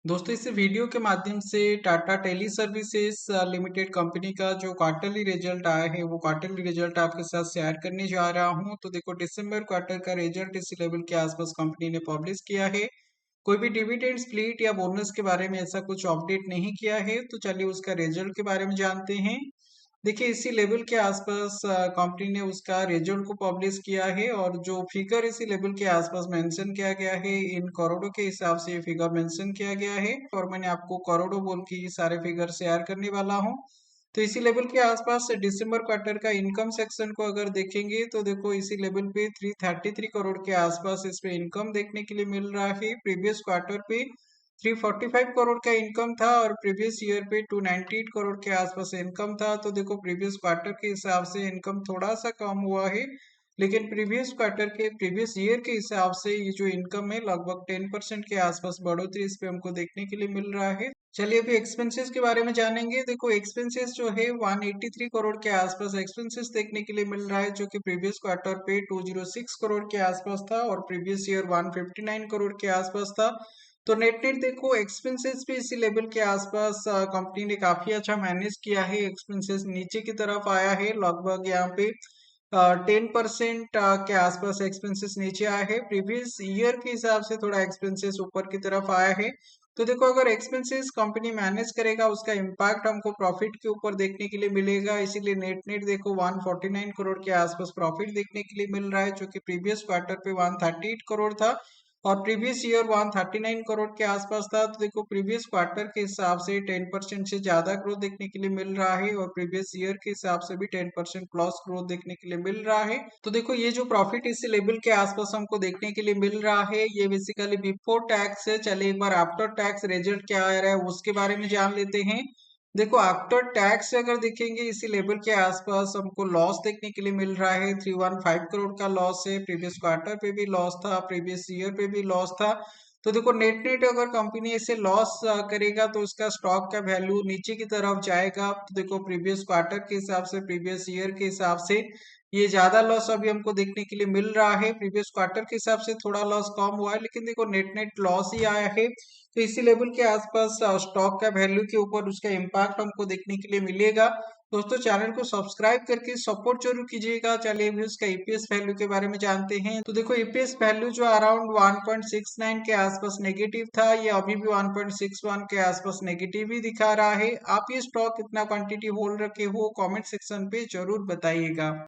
दोस्तों इस वीडियो के माध्यम से Tata Teleservices Limited company का जो क्वार्टरली रिजल्ट आया है वो क्वार्टरली रिजल्ट आपके साथ शेयर करने जा रहा हूं। तो देखो दिसंबर क्वार्टर का रिजल्ट इसी लेवल के आसपास कंपनी ने पब्लिश किया है। कोई भी डिविडेंड स्प्लिट या बोनस के बारे में ऐसा कुछ अपडेट नहीं किया है। तो चलिए उसका रिजल्ट के बारे में जानते हैं। देखिए इसी लेवल के आसपास कंपनी ने उसका रिजल्ट को पब्लिश किया है और जो फिगर इसी लेवल के आसपास मेंशन किया गया है इन करोड़ों के हिसाब से ये फिगर मेंशन किया गया है और मैंने आपको करोड़ों बोल के ये सारे फिगर शेयर करने वाला हूँ। तो इसी लेवल के आसपास दिसंबर क्वार्टर का इनकम सेक्शन को अगर देखेंगे तो देखो इसी लेवल पे 333 करोड़ के आसपास इसमें इनकम देखने के लिए मिल रहा है। प्रीवियस क्वार्टर पे 345 करोड़ का इनकम था और प्रीवियस ईयर पे 298 करोड़ के आसपास इनकम था। तो देखो प्रीवियस क्वार्टर के हिसाब से इनकम थोड़ा सा कम हुआ है, लेकिन प्रीवियस क्वार्टर के प्रीवियस ईयर के हिसाब से ये जो इनकम है लगभग 10% के आसपास बढ़ोतरी इस पे हमको देखने के लिए मिल रहा है। चलिए अभी एक्सपेंसेस के बारे में जानेंगे। देखो एक्सपेंसेस जो है 183 करोड़ के आसपास एक्सपेंसेस देखने के लिए मिल रहा है, जो कि प्रीवियस क्वार्टर पे 206 करोड़ के आसपास था और प्रीवियस ईयर 159 करोड़ के आसपास था। तो नेट नेट देखो एक्सपेंसेस भी इसी लेवल के आसपास कंपनी ने काफी अच्छा मैनेज किया है। एक्सपेंसेस नीचे की तरफ आया है, लगभग यहाँ पे 10% के आसपास एक्सपेंसेस नीचे आया है। प्रीवियस ईयर के हिसाब से थोड़ा एक्सपेंसेस ऊपर की तरफ आया है। तो देखो अगर एक्सपेंसेस कंपनी मैनेज करेगा उसका इम्पैक्ट हमको प्रॉफिट के ऊपर देखने के लिए मिलेगा। इसीलिए नेट नेट देखो 149 करोड़ के आसपास प्रॉफिट देखने के लिए मिल रहा है, जो कि प्रीवियस क्वार्टर पे 138 करोड़ था और प्रीवियस ईयर 139 करोड़ के आसपास था। तो देखो प्रीवियस क्वार्टर के हिसाब से 10% से ज्यादा ग्रोथ देखने के लिए मिल रहा है और प्रीवियस ईयर के हिसाब से भी 10% प्लस ग्रोथ देखने के लिए मिल रहा है। तो देखो ये जो प्रॉफिट इस लेवल के आसपास हमको देखने के लिए मिल रहा है ये बेसिकली बिफोर टैक्स है। चलिए एक बार आफ्टर टैक्स रिजल्ट क्या आ रहा है उसके बारे में जान लेते हैं। देखो आफ्टर टैक्स से अगर देखेंगे इसी लेवल के आसपास हमको लॉस देखने के लिए मिल रहा है। 315 करोड़ का लॉस है। प्रीवियस क्वार्टर पे भी लॉस था, प्रीवियस ईयर पे भी लॉस था। तो देखो नेट नेट अगर कंपनी ऐसे लॉस करेगा तो उसका स्टॉक का वैल्यू नीचे की तरफ जाएगा। तो देखो प्रीवियस क्वार्टर के हिसाब से प्रीवियस ईयर के हिसाब से ये ज्यादा लॉस अभी हमको देखने के लिए मिल रहा है। प्रीवियस क्वार्टर के हिसाब से थोड़ा लॉस कम हुआ है, लेकिन देखो नेट नेट लॉस ही आया है। तो इसी लेवल के आसपास स्टॉक का वैल्यू के ऊपर उसका इम्पैक्ट हमको देखने के लिए मिलेगा। दोस्तों चैनल को सब्सक्राइब करके सपोर्ट जरूर कीजिएगा। चलिए अभी उसका ईपीएस वैल्यू के बारे में जानते हैं। तो देखो ईपीएस वैल्यू जो अराउंड 1.69 के आसपास नेगेटिव था, ये अभी भी 1.61 के आसपास नेगेटिव ही दिखा रहा है। आप ये स्टॉक कितना क्वांटिटी होल्ड रखे हो कमेंट सेक्शन पे जरूर बताइएगा।